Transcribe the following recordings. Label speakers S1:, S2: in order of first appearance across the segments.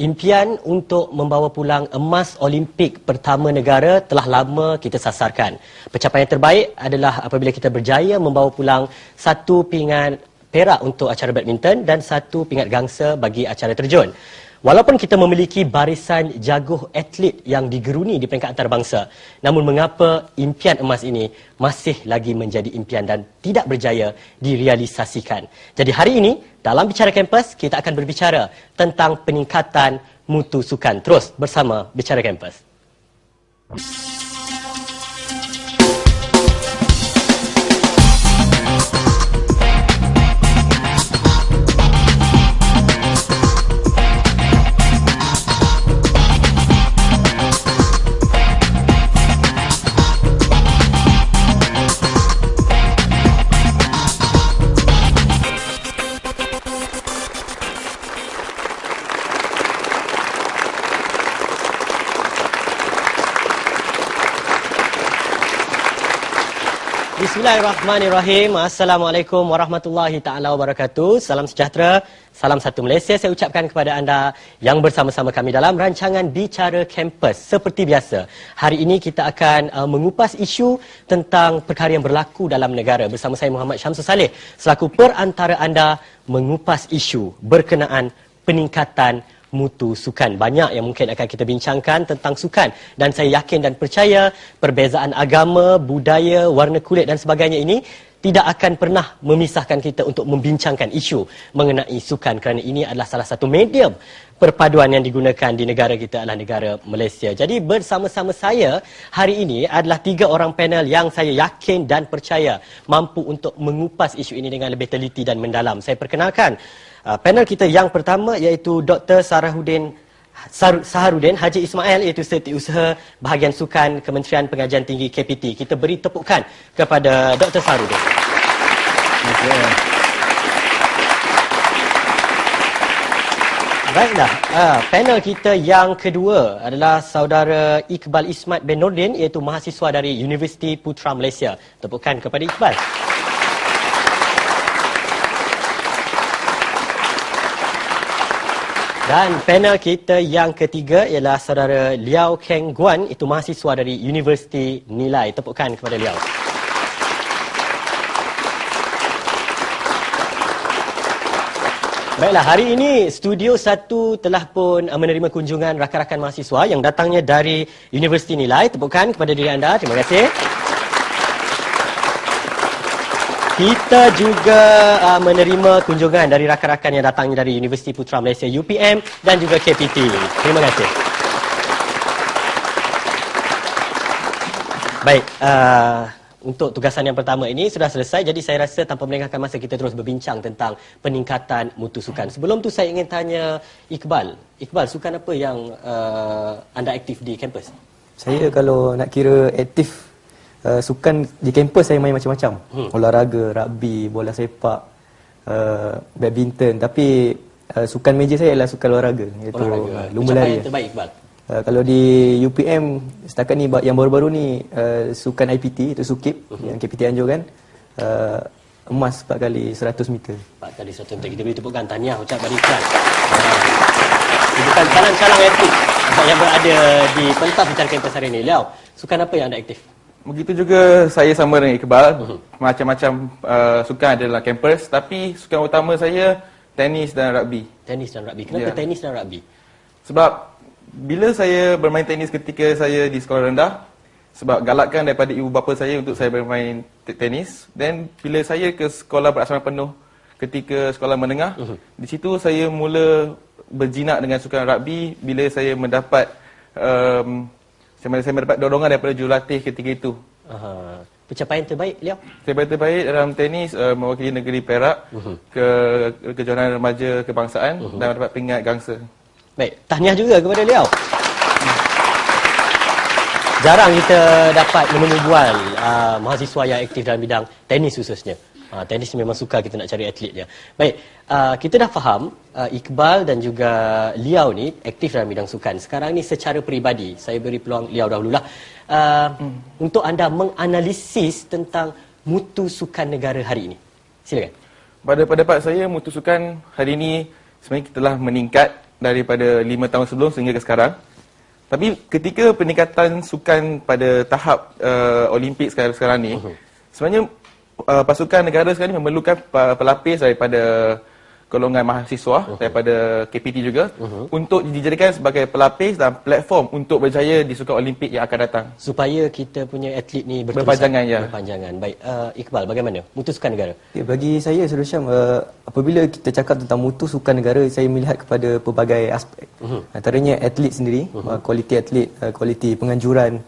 S1: Impian untuk membawa pulang emas Olimpik pertama negara telah lama kita sasarkan. Pencapaian terbaik adalah apabila kita berjaya membawa pulang satu pingat perak untuk acara badminton dan satu pingat gangsa bagi acara terjun. Walaupun kita memiliki barisan jaguh atlet yang digeruni di peringkat antarabangsa, namun mengapa impian emas ini masih lagi menjadi impian dan tidak berjaya direalisasikan. Jadi hari ini, dalam Bicara Kampus, kita akan berbicara tentang peningkatan mutu sukan. Terus bersama Bicara Kampus. Bismillahirrahmanirrahim. Assalamualaikum warahmatullahi ta'ala wabarakatuh. Salam sejahtera, salam satu Malaysia saya ucapkan kepada anda yang bersama-sama kami dalam rancangan Bicara Kampus. Seperti biasa, hari ini kita akan mengupas isu tentang perkara yang berlaku dalam negara bersama saya Muhammad Syamsul Saleh selaku perantara anda mengupas isu berkenaan peningkatan mutu sukan. Banyak yang mungkin akan kita bincangkan tentang sukan dan saya yakin dan percaya perbezaan agama, budaya, warna kulit dan sebagainya ini tidak akan pernah memisahkan kita untuk membincangkan isu mengenai sukan kerana ini adalah salah satu medium perpaduan yang digunakan di negara kita adalah negara Malaysia. Jadi bersama-sama saya hari ini adalah 3 orang panel yang saya yakin dan percaya mampu untuk mengupas isu ini dengan lebih teliti dan mendalam. Saya perkenalkan panel kita yang pertama iaitu Dr. Saharudin Haji Ismail iaitu Setiausaha Bahagian Sukan Kementerian Pengajian Tinggi KPT. Kita beri tepukan kepada Dr. Saharudin. Baiklah, panel kita yang kedua adalah saudara Iqbal Ismat bin Nordin iaitu mahasiswa dari Universiti Putra Malaysia. Tepukan kepada Iqbal. Dan panel kita yang ketiga ialah saudara Liao Keng Guan, itu mahasiswa dari Universiti Nilai. Tepukan kepada Liao. Baiklah, hari ini Studio 1 telah pun menerima kunjungan rakan-rakan mahasiswa yang datangnya dari Universiti Nilai. Tepukan kepada diri anda. Terima kasih. Kita juga menerima kunjungan dari rakan-rakan yang datangnya dari Universiti Putra Malaysia UPM dan juga KPT. Terima kasih. Baik, untuk tugasan yang pertama ini sudah selesai. Jadi saya rasa tanpa melengahkan masa kita terus berbincang tentang peningkatan mutu sukan. Sebelum tu saya ingin tanya Iqbal. Iqbal, sukan apa yang anda aktif di kampus?
S2: Saya kalau nak kira aktif sukan di kampus saya main macam-macam. Olahraga, rugby, bola sepak, badminton. Tapi sukan meja saya adalah sukan olahraga, iaitu lumba lari.
S1: Pencapaian terbaik, Iqbal?
S2: Kalau di UPM setakat ni yang baru-baru ni sukan IPT itu SUKIP yang KPT anjurkan, emas 4 kali 100 meter.
S1: 4 kali 100 meter. Kita beri tepukan tahniah ucap pada Iqbal. Bukan calang-calang aktif yang berada di pentas Bicara Kampus hari ini. Liao, sukan apa yang anda aktif?
S3: Begitu juga saya sama dengan Iqbal. Macam-macam sukan adalah kampus, tapi sukan utama saya tenis dan rugby.
S1: Tenis dan rugby. Kenapa tenis dan rugby?
S3: Sebab bila saya bermain tenis ketika saya di sekolah rendah, sebab galakkan daripada ibu bapa saya untuk saya bermain tenis, dan bila saya ke sekolah berasrama penuh ketika sekolah menengah, di situ saya mula berjinak dengan sukan rugby bila saya mendapat saya mendapat dorongan daripada jurulatih ketika itu.
S1: Pencapaian terbaik, Liao?
S3: Pencapaian terbaik dalam tenis mewakili negeri Perak ke kejohanan remaja kebangsaan dan mendapat pingat gangsa.
S1: Baik, tahniah juga kepada Liao. Jarang kita dapat menemubual mahasiswa yang aktif dalam bidang tenis khususnya. Tenis memang suka kita nak cari atletnya. Baik, kita dah faham Iqbal dan juga Liao ni aktif dalam bidang sukan. Sekarang ni secara peribadi, saya beri peluang Liao dahululah. Untuk anda menganalisis tentang mutu sukan negara hari ini. Silakan.
S3: Pada pendapat saya, mutu sukan hari ini sebenarnya telah meningkat daripada 5 tahun sebelum sehingga ke sekarang. Tapi ketika peningkatan sukan pada tahap Olimpik sekarang ni, sebenarnya pasukan negara sekarang ni memerlukan pelapis daripada golongan mahasiswa daripada KPT juga untuk dijadikan sebagai pelapis dan platform untuk berjaya di Sukan Olimpik yang akan datang.
S1: Supaya kita punya atlet ni
S3: Berpanjangan, ya.
S1: Berpanjangan. Baik, Iqbal, bagaimana? Mutu sukan negara.
S2: Okay, bagi saya, Saudara Syam, apabila kita cakap tentang mutu sukan negara, saya melihat kepada pelbagai aspek. Antaranya atlet sendiri, kualiti atlet, kualiti penganjuran,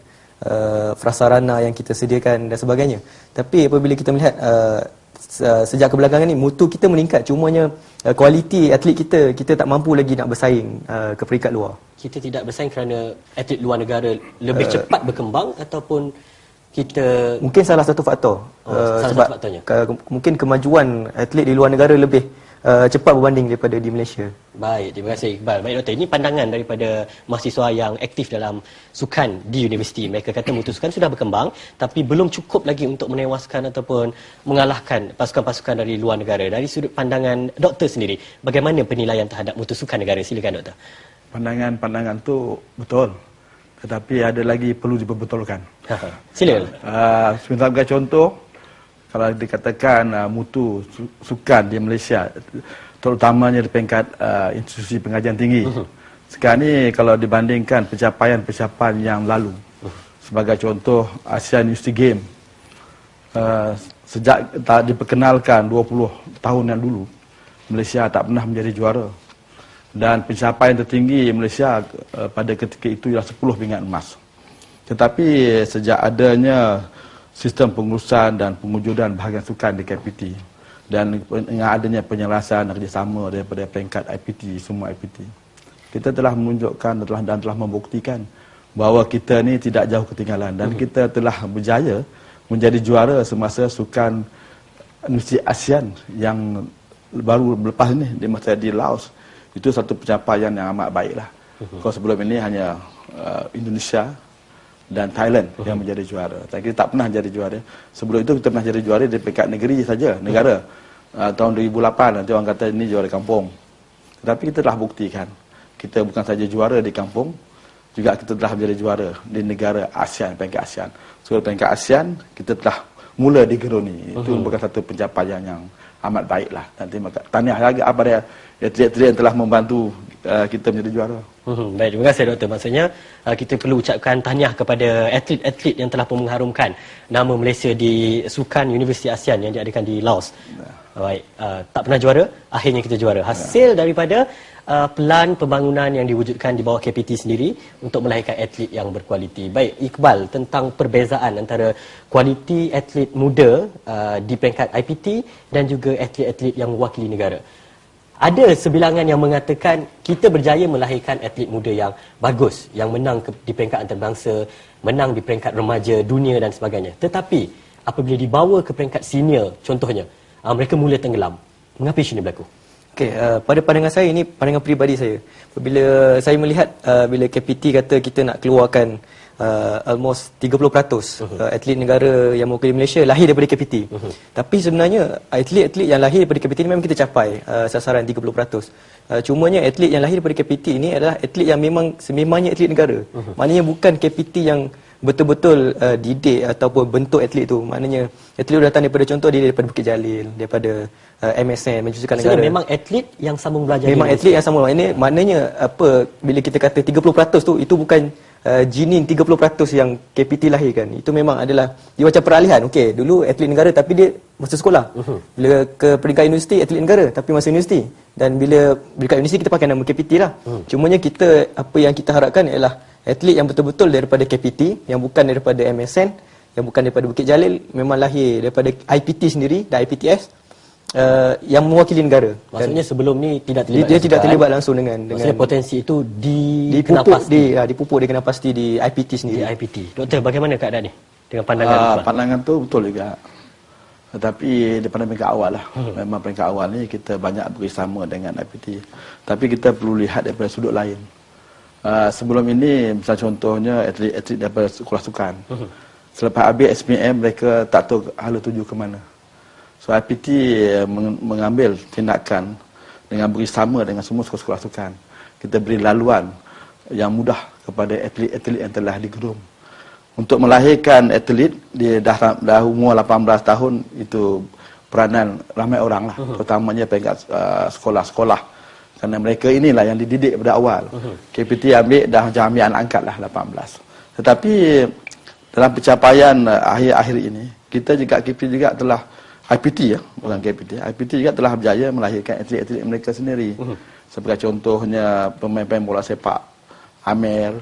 S2: prasarana yang kita sediakan dan sebagainya. Tapi apabila kita melihat sejak kebelakangan ni, mutu kita meningkat, cumanya kualiti atlet kita tak mampu lagi nak bersaing ke peringkat luar.
S1: Kita tidak bersaing kerana atlet luar negara lebih cepat berkembang ataupun kita...
S2: Mungkin salah satu faktor.
S1: Salah
S2: sebab
S1: satu faktornya.
S2: Mungkin kemajuan atlet di luar negara lebih cepat berbanding daripada di Malaysia.
S1: Baik, terima kasih Iqbal. Baik Doktor, ini pandangan daripada mahasiswa yang aktif dalam sukan di universiti. Mereka kata mutu sukan sudah berkembang tapi belum cukup lagi untuk menewaskan ataupun mengalahkan pasukan-pasukan dari luar negara. Dari sudut pandangan Doktor sendiri, bagaimana penilaian terhadap mutu sukan negara? Silakan Doktor.
S4: Pandangan tu betul, tetapi ada lagi perlu diperbetulkan.
S1: Silakan.
S4: Sebagai contoh, kalau dikatakan mutu sukan di Malaysia, terutamanya di peringkat institusi pengajian tinggi. Sekarang ni kalau dibandingkan pencapaian-pencapaian yang lalu, sebagai contoh Asian Youth Games, sejak tak diperkenalkan 20 tahun yang dulu, Malaysia tak pernah menjadi juara. Dan pencapaian tertinggi Malaysia pada ketika itu ialah 10 pingat emas. Tetapi sejak adanya sistem pengurusan dan pengujudan bahagian sukan di KPT dan dengan adanya penyelarasan dan kerjasama daripada peringkat IPT, semua IPT, kita telah menunjukkan dan telah membuktikan bahawa kita ni tidak jauh ketinggalan dan kita telah berjaya menjadi juara semasa sukan Universiti ASEAN yang baru lepas ni di masa di Laos. Itu satu pencapaian yang amat baiklah. Kalau sebelum ini hanya Indonesia dan Thailand yang menjadi juara. Kita tak pernah jadi juara. Sebelum itu kita pernah jadi juara di peringkat negeri saja, negara. Tahun 2008 nanti orang kata ini juara kampung. Tetapi kita telah buktikan kita bukan saja juara di kampung, juga kita telah menjadi juara di negara ASEAN, peringkat ASEAN. So peringkat ASEAN kita telah mula digeruni. Itu merupakan satu pencapaian yang amat baiklah. Nanti tahniah lagi kepada atlet-atlet yang telah membantu kita menjadi juara.
S1: Baik, terima kasih Doktor. Maksudnya kita perlu ucapkan tahniah kepada atlet-atlet yang telah pun mengharumkan nama Malaysia di Sukan Universiti ASEAN yang diadakan di Laos. Baik, tak pernah juara, akhirnya kita juara. Hasil daripada pelan pembangunan yang diwujudkan di bawah KPT sendiri untuk melahirkan atlet yang berkualiti. Baik, Iqbal, tentang perbezaan antara kualiti atlet muda di peringkat IPT dan juga atlet-atlet yang mewakili negara. Ada sebilangan yang mengatakan kita berjaya melahirkan atlet muda yang bagus, yang menang di peringkat antarabangsa, menang di peringkat remaja dunia dan sebagainya. Tetapi apabila dibawa ke peringkat senior, contohnya, mereka mula tenggelam. Mengapa isu ini berlaku?
S2: Okey, pada pandangan saya, ini pandangan peribadi saya. Apabila saya melihat bila KPT kata kita nak keluarkan almost 30% atlet negara yang mewakili Malaysia lahir daripada KPT. Tapi sebenarnya atlet-atlet yang lahir daripada KPT ni memang kita capai sasaran 30%. Cumanya atlet yang lahir daripada KPT ini adalah atlet yang memang sememangnya atlet negara. Maknanya bukan KPT yang betul-betul didik ataupun bentuk atlet tu. Maknanya atlet tu datang daripada, contoh dia daripada Bukit Jalil, daripada MSN, Majlis Sukan Negara.
S1: Memang atlet yang sambung belajar.
S2: Memang atlet yang sambung. Ini maknanya apa, bila kita kata 30% tu, itu bukan jinin 30% yang KPT lahirkan. Itu memang adalah dia macam peralihan. Okey, dulu atlet negara tapi dia masa sekolah. Bila ke peringkat universiti, atlet negara tapi masa universiti. Dan bila dekat universiti kita pakai nama KPT lah. Cumanya kita, apa yang kita harapkan ialah atlet yang betul-betul daripada KPT, yang bukan daripada MSN, yang bukan daripada Bukit Jalil, memang lahir daripada IPT sendiri dan IPTS, yang mewakili negara.
S1: Maksudnya sebelum ni tidak terlibat.
S2: Dia tidak terlibat langsung dengan
S1: maksudnya potensi itu
S2: dipupuk dia kena pasti di IPT sendiri.
S1: Di IPT. Doktor, bagaimana keadaan ni dengan pandangan?
S4: Pandangan tu betul juga. Tetapi daripada peringkat awal lah. Memang peringkat awal ni kita banyak bersama dengan IPT. Tapi kita perlu lihat daripada sudut lain. Sebelum ini, misal contohnya atlet-atlet daripada sekolah sukan. Selepas habis SPM, mereka tak tahu hala tuju ke mana. So IPT mengambil tindakan dengan bersama dengan semua sekolah-sekolah sukan. Kita beri laluan yang mudah kepada atlet-atlet yang telah digerum. Untuk melahirkan atlet dia dah umur 18 tahun itu peranan ramai orang lah, terutamanya peringkat sekolah-sekolah. Kerana mereka inilah yang dididik pada awal. KPT ambil dah ambil anak angkat lah 18. Tetapi dalam pencapaian akhir-akhir ini, kita juga KPT juga telah IPT bukan KPT. IPT juga telah berjaya melahirkan atlet-atlet mereka sendiri. Sebagai contohnya pemain-pemain bola sepak Amer,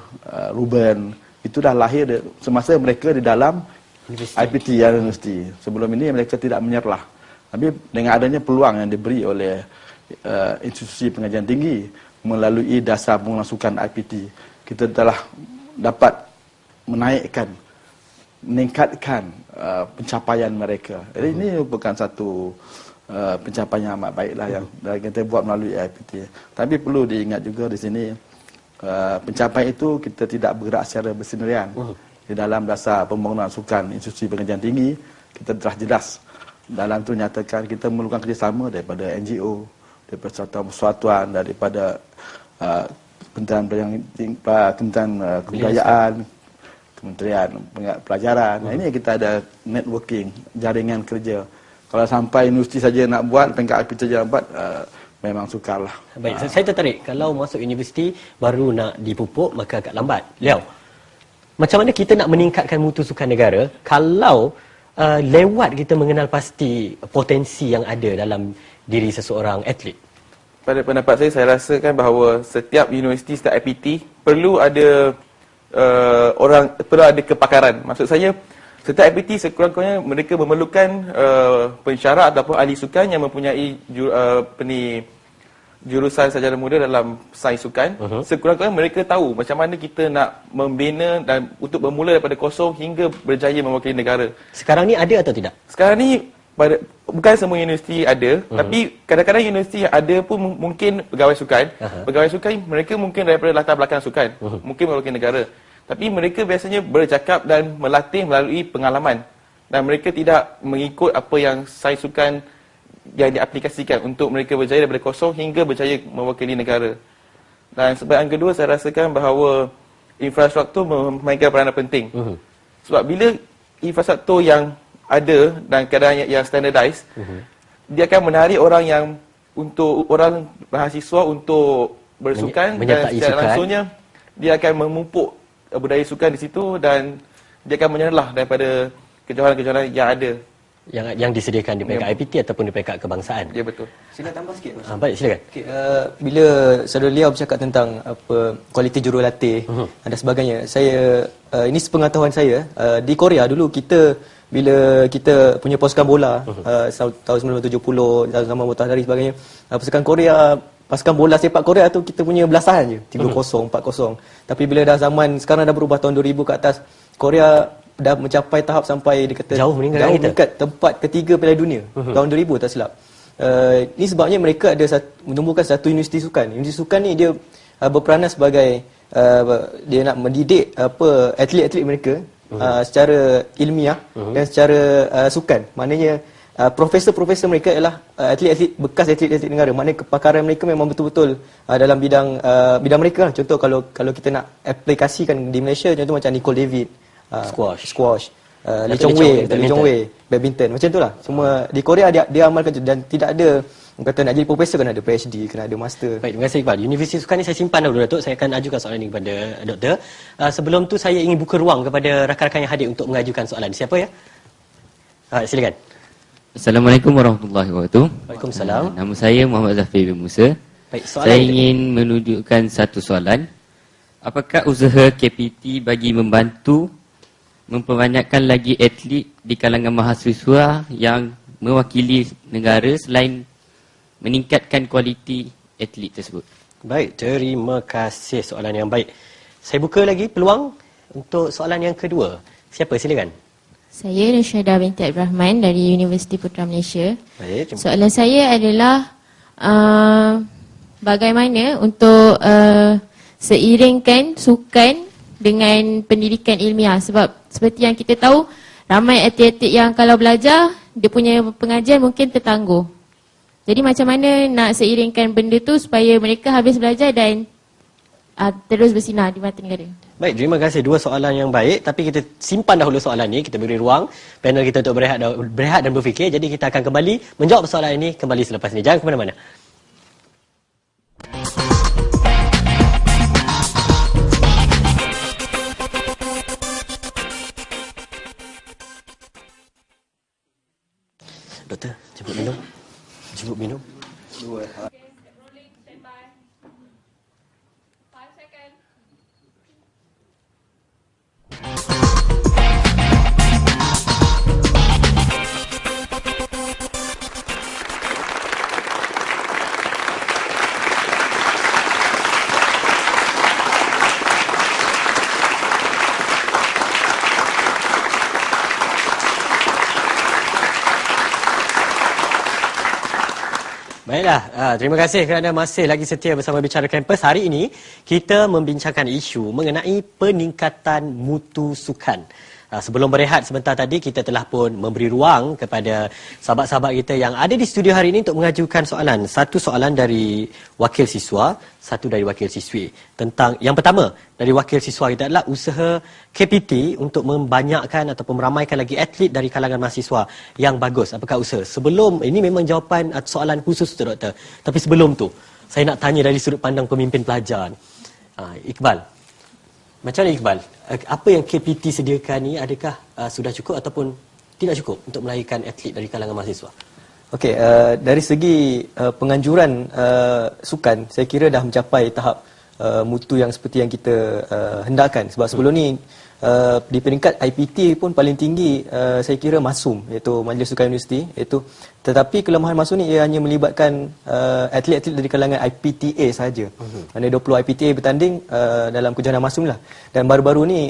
S4: Ruben, itu dah lahir semasa mereka di dalam IPT universiti. Sebelum ini mereka tidak menyerlah. Tapi dengan adanya peluang yang diberi oleh institusi pengajian tinggi melalui dasar pengasukan IPT, kita telah dapat meningkatkan pencapaian mereka. Jadi ini bukan satu pencapaian yang amat baiklah yang kita buat melalui IPT. Tapi perlu diingat juga di sini pencapaian itu kita tidak bergerak secara bersendirian. Di dalam dasar pembangunan sukan institusi pengajian tinggi, kita telah jelas dalam itu nyatakan kita memerlukan kerjasama daripada NGO, daripada persatuan, daripada Kementerian Kebudayaan, Kementerian Pelajaran. Nah, ini kita ada networking, jaringan kerja. Kalau sampai universiti saja nak buat, peringkat IPT saja nak buat, memang sukarlah.
S1: Baik, saya tertarik. Kalau masuk universiti baru nak dipupuk, maka agak lambat. Liao, macam mana kita nak meningkatkan mutu sukan negara kalau lewat kita mengenal pasti potensi yang ada dalam diri seseorang atlet?
S3: Pada pendapat saya rasakan bahawa setiap universiti, setiap IPT perlu ada perlu ada kepakaran. Maksud saya, setiap IPT sekurang-kurangnya mereka memerlukan pensyarah ataupun ahli sukan yang mempunyai jurusan sarjana muda dalam sains sukan. Sekurang-kurangnya mereka tahu macam mana kita nak membina dan untuk bermula daripada kosong hingga berjaya mewakili negara.
S1: Sekarang ni ada atau tidak?
S3: Sekarang ni bukan semua universiti ada, tapi kadang-kadang universiti ada pun mungkin pegawai sukan. Pegawai sukan mereka mungkin daripada latar belakang sukan, mungkin mewakili negara. Tapi mereka biasanya bercakap dan melatih melalui pengalaman. Dan mereka tidak mengikut apa yang sains sukan yang diaplikasikan untuk mereka berjaya daripada kosong hingga berjaya mewakili negara. Dan sebab yang kedua, saya rasakan bahawa infrastruktur memainkan peranan penting. Sebab bila infrastruktur yang ada dan keadaan yang standardized, dia akan menarik orang mahasiswa untuk bersukan dan secara langsungnya dia akan memupuk budaya sukan di situ dan dia akan menyerlah daripada kejauhan-kejauhan yang ada.
S1: Yang disediakan di peringkat IPT ataupun di peringkat kebangsaan.
S3: Ya, betul.
S2: Sila tambah sikit.
S1: Baik, silakan.
S2: Okay, bila saudara Liao bercakap tentang kualiti jurulatih dan sebagainya, saya ini sepengetahuan saya, di Korea dulu bila kita punya pasukan bola tahun 1970, zaman Mutahari sebagainya, pasukan Korea, pasukan bola sepak Korea tu kita punya belasan je, 3-0, 4-0. Tapi bila dah zaman sekarang dah berubah tahun 2000 ke atas, Korea dah mencapai tahap sampai jauh meningkat tempat ketiga Piala Dunia tahun 2000 tak silap. Ini sebabnya mereka ada menumbuhkan satu universiti sukan. Universiti sukan ni dia berperanan sebagai dia nak mendidik atlet-atlet mereka secara ilmiah dan secara sukan. Maknanya profesor-profesor mereka ialah atlet-atlet bekas atlet-atlet negara. Maknanya kepakaran mereka memang betul-betul dalam bidang mereka lah. Contoh kalau kita nak aplikasikan di Malaysia, contoh macam Nicole David, squash, Lee Chong Wei, badminton, macam itulah. Semua di Korea dia amalkan dan tidak ada kata nak jadi profesor kena ada PhD, kena ada master.
S1: Baik, terima kasih Iqbal. Universiti sukan ni saya simpan dulu Datuk. Saya akan ajukan soalan ini kepada doktor. Sebelum tu saya ingin buka ruang kepada rakan-rakan yang hadir untuk mengajukan soalan. Siapa ya? Silakan.
S5: Assalamualaikum warahmatullahi wabarakatuh.
S1: Waalaikumsalam.
S5: Nama saya Muhammad Zafir bin Musa.
S1: Baik, soalan
S5: saya ingin menunjukkan satu soalan. Apakah usaha KPT bagi membantu memperbanyakkan lagi atlet di kalangan mahasiswa yang mewakili negara selain meningkatkan kualiti atlet tersebut?
S1: Baik, terima kasih soalan yang baik. Saya buka lagi peluang untuk soalan yang kedua. Siapa? Silakan.
S6: Saya Nusyadah binti Abdul Rahman dari Universiti Putra Malaysia.
S1: Baik,
S6: soalan saya adalah bagaimana untuk seiringkan sukan dengan pendidikan ilmiah, sebab seperti yang kita tahu ramai atlet-atlet yang kalau belajar, dia punya pengajian mungkin tertangguh. Jadi macam mana nak seiringkan benda tu supaya mereka habis belajar dan terus bersinar di mata negara.
S1: Baik, terima kasih. Dua soalan yang baik. Tapi kita simpan dahulu soalan ini. Kita beri ruang panel kita untuk berehat dan berfikir. Jadi kita akan kembali menjawab soalan ini kembali selepas ini. Jangan ke mana-mana. Doktor, jemput minum. Jemput minum. Baiklah, terima kasih kerana masih lagi setia bersama Bicara Kampus. Hari ini kita membincangkan isu mengenai peningkatan mutu sukan. Sebelum berehat sebentar tadi, kita telah pun memberi ruang kepada sahabat-sahabat kita yang ada di studio hari ini untuk mengajukan soalan. Satu soalan dari wakil siswa, satu dari wakil siswi. Tentang yang pertama dari wakil siswa kita adalah usaha KPT untuk membanyakkan ataupun meramaikan lagi atlet dari kalangan mahasiswa yang bagus. Apakah usaha? Sebelum ini memang jawapan soalan khusus tu doktor. Tapi sebelum tu, saya nak tanya dari sudut pandang pemimpin pelajar. Iqbal. Macam mana Iqbal? Apa yang KPT sediakan ni adakah sudah cukup ataupun tidak cukup untuk melahirkan atlet dari kalangan mahasiswa?
S2: Okey, dari segi penganjuran sukan, saya kira dah mencapai tahap mutu yang seperti yang kita hendakkan. Sebab sebelum ni di peringkat IPT pun paling tinggi saya kira MASUM, iaitu Majlis Sukan Universiti, iaitu tetapi kelemahan MASUM ni ia hanya melibatkan atlet-atlet dari kalangan IPTA sahaja. Ada 20 IPTA bertanding dalam kejohanan MASUM lah. Dan baru-baru ni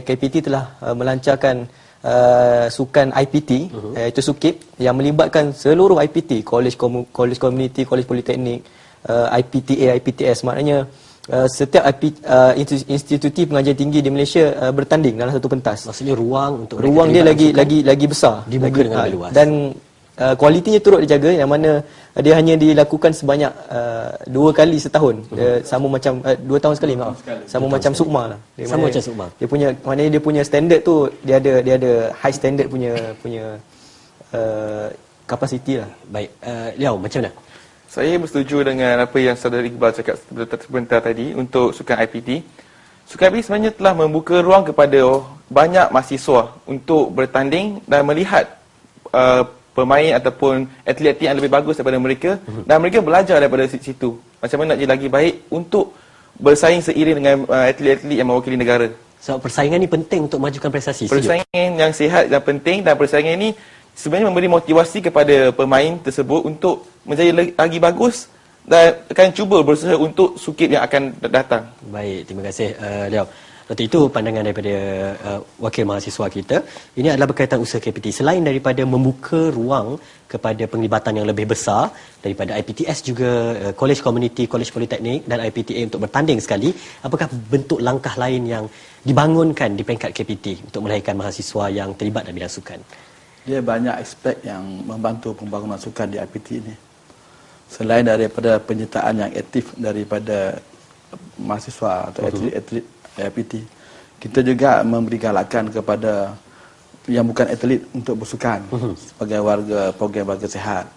S2: KPT telah melancarkan sukan IPT, iaitu SUKIP, yang melibatkan seluruh IPT, college community, college politeknik, IPTA, IPTS. Maknanya setiap institusi pengajian tinggi di Malaysia bertanding dalam satu pentas.
S1: Maksudnya ruang
S2: dia lagi besar,
S1: dibuka dengan lebih luas.
S2: Dan kualitinya turut dijaga, yang mana dia hanya dilakukan sebanyak 2 kali setahun. Sama macam 2 tahun sekali, maaf. Sama macam SUKMA lah.
S1: Sama macam SUKMA.
S2: Dia punya, maknanya dia punya standard tu, dia ada high standard punya kapasiti lah.
S1: Baik, Liao, macam mana?
S3: Saya bersetuju dengan apa yang saudara Iqbal cakap sebentar tadi untuk sukan IPT. Sukan IPT sebenarnya telah membuka ruang kepada banyak mahasiswa untuk bertanding dan melihat pemain ataupun atlet-atlet yang lebih bagus daripada mereka, dan mereka belajar daripada situ macam mana nak jadi lagi baik untuk bersaing seiring dengan atlet-atlet yang mewakili negara.
S1: Sebab persaingan ni penting untuk majukan prestasi.
S3: Persaingan yang sihat dan penting, dan persaingan ini sebenarnya memberi motivasi kepada pemain tersebut untuk menjadi lagi bagus dan akan cuba berusaha untuk SUKIP yang akan datang.
S1: Baik, terima kasih Liao. Doktor, itu pandangan daripada wakil mahasiswa kita. Ini adalah berkaitan usaha KPT. Selain daripada membuka ruang kepada penglibatan yang lebih besar daripada IPTS juga, college community, college politeknik dan IPTA untuk bertanding sekali, apakah bentuk langkah lain yang dibangunkan di peringkat KPT untuk melahirkan mahasiswa yang terlibat dalam bidang sukan?
S4: Dia banyak aspek yang membantu pembangunan sukan di IPT ini. Selain daripada penyertaan yang aktif daripada mahasiswa atau atlet IPT, kita juga memberi galakan kepada yang bukan atlet untuk bersukan sebagai program warga sihat.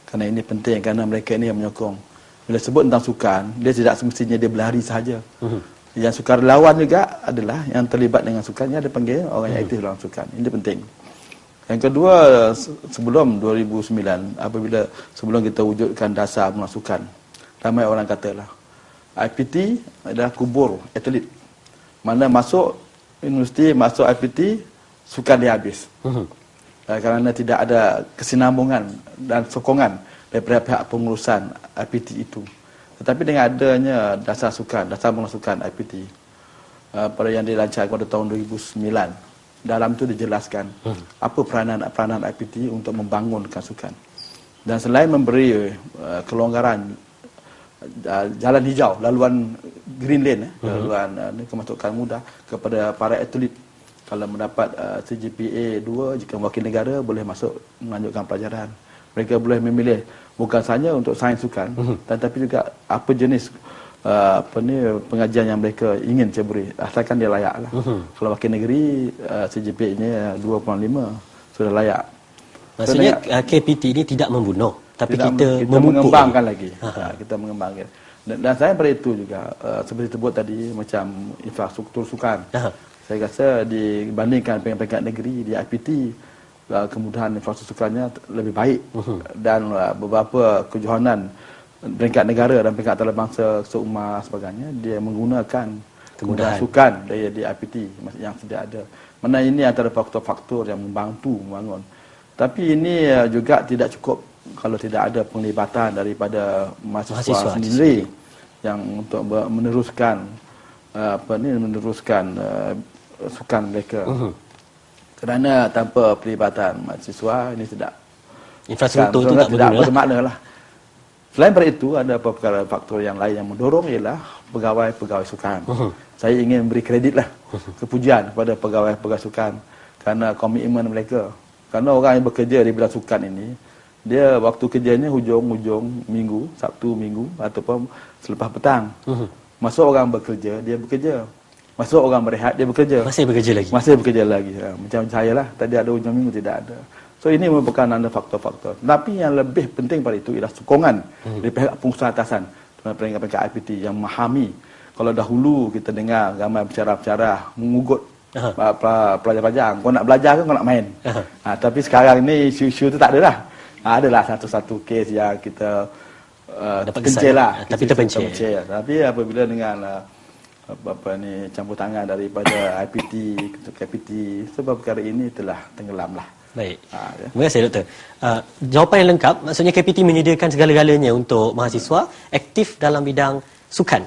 S4: Kerana ini penting, kerana mereka ini yang menyokong. Bila sebut tentang sukan, dia tidak semestinya dia berlari sahaja. Yang sukarelawan juga adalah yang terlibat dengan sukan, yang ada panggil orang yang aktif dalam sukan. Ini penting. Yang kedua, sebelum 2009, sebelum kita wujudkan dasar pemasukan, ramai orang katalah IPT adalah kubur atlet. Mana masuk universiti, masuk IPT, sukan dia habis. Kerana tidak ada kesinambungan dan sokongan daripada pihak pengurusan IPT itu. Tetapi dengan adanya dasar sukan, dasar pemasukan IPT, pada yang dilancarkan pada tahun 2009, dalam itu dijelaskan apa peranan IPT untuk membangunkan sukan. Dan selain memberi kelonggaran jalan hijau, laluan green lane, laluan kemasukan mudah kepada para atlet Kalau mendapat CGPA 2 jika wakil negara boleh masuk melanjutkan pelajaran. Mereka boleh memilih bukan sahaja untuk sains sukan tetapi juga apa jenis pengajian yang mereka ingin ceburi asalkan dia layak lah. Kalau wakil negeri CGPA-nya 2.5 sudah layak.
S1: Maksudnya KPT ini tidak membunuh, tapi kita memupuk
S4: mengembangkan lagi. Kita mengembangkan. Dan saya pada itu juga seperti sebut tadi macam infrastruktur sukan. Saya rasa dibandingkan peringkat negeri di IPT kemudahan infrastruktur sukannya lebih baik dan beberapa kejohanan peringkat negara dan peringkat antarabangsa seumar sebagainya dia menggunakan kemudahan sukan di IPT yang sedia ada. Mana ini antara faktor-faktor yang membantu membangun. Tapi ini juga tidak cukup kalau tidak ada penglibatan daripada mahasiswa sendiri yang untuk meneruskan sukan mereka. Kerana tanpa pelibatan mahasiswa ini tidak
S1: infrastruktur itu
S4: tidak bermakna lah. Selain daripada itu ada beberapa faktor yang lain yang mendorong ialah pegawai-pegawai sukan. Saya ingin beri kredit lah kepujian kepada pegawai-pegawai sukan kerana komitmen mereka. Kerana orang yang bekerja di bidang sukan ini dia waktu kerjanya hujung minggu, Sabtu minggu ataupun selepas petang. Masuk orang bekerja, dia bekerja. Masuk orang berehat, dia bekerja.
S1: Masih bekerja lagi.
S4: Masih bekerja lagi. Macam saya lah, tadi ada hujung minggu tidak ada. So ini merupakan anda faktor-faktor. Tapi yang lebih penting pada itu ialah sokongan dari pihak pengusaha atasan, peringkat-peringkat IPT yang memahami. Kalau dahulu kita dengar ramai bicara-bicara mengugut pelajar-pelajar, kau nak belajar ke kau nak main. Tapi sekarang ini isu-isu itu tak ada lah. Adalah satu-satu kes yang kita pencil lah.
S1: Tapi terpencil.
S4: Tapi apabila dengan campur tangan daripada IPT, KPT, sebab perkara ini telah tenggelam lah.
S1: Baik. Terima kasih Doktor. Jawapan yang lengkap, maksudnya KPT menyediakan segala-galanya untuk mahasiswa aktif dalam bidang sukan.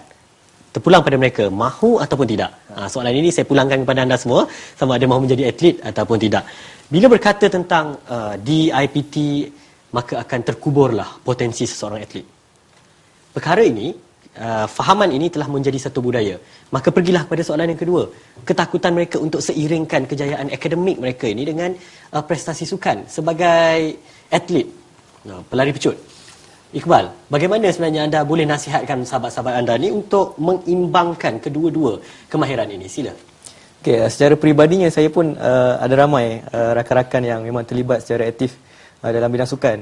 S1: Terpulang pada mereka, mahu ataupun tidak. Soalan ini saya pulangkan kepada anda semua, sama ada mahu menjadi atlet ataupun tidak. Bila berkata tentang di IPT, maka akan terkuburlah potensi seseorang atlet. Perkara ini, fahaman ini telah menjadi satu budaya. Maka pergilah kepada soalan yang kedua. Ketakutan mereka untuk seiringkan kejayaan akademik mereka ini dengan prestasi sukan sebagai atlet, pelari pecut. Iqbal, bagaimana sebenarnya anda boleh nasihatkan sahabat-sahabat anda ni untuk mengimbangkan kedua-dua kemahiran ini? Sila.
S2: Okey, secara peribadinya saya pun ada ramai rakan-rakan yang memang terlibat secara aktif dalam bidang sukan.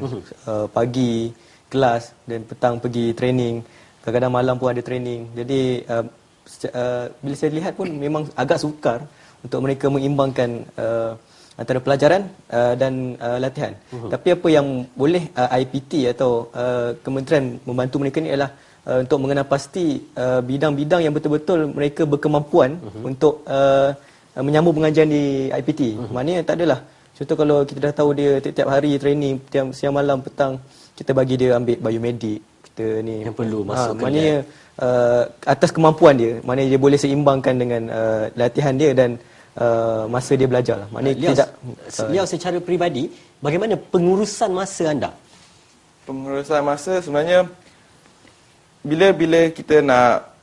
S2: Pagi kelas dan petang pergi training, kadang-kadang malam pun ada training. Jadi bila saya lihat pun memang agak sukar untuk mereka mengimbangkan antara pelajaran dan latihan. Tapi apa yang boleh IPT atau kementerian membantu mereka ni adalah untuk mengenal pasti bidang-bidang yang betul-betul mereka berkemampuan untuk menyambung pengajian di IPT. Maknanya tak adalah. Contoh kalau kita dah tahu dia tiap-tiap hari training, tiap siang malam petang kita bagi dia ambil biomedik, kita ni
S1: yang perlu masuk
S2: maknanya atas kemampuan dia, maknanya dia boleh seimbangkan dengan latihan dia dan masa dia belajar lah. Maknanya
S1: Liao secara peribadi, bagaimana pengurusan masa anda?
S3: Pengurusan masa sebenarnya bila kita nak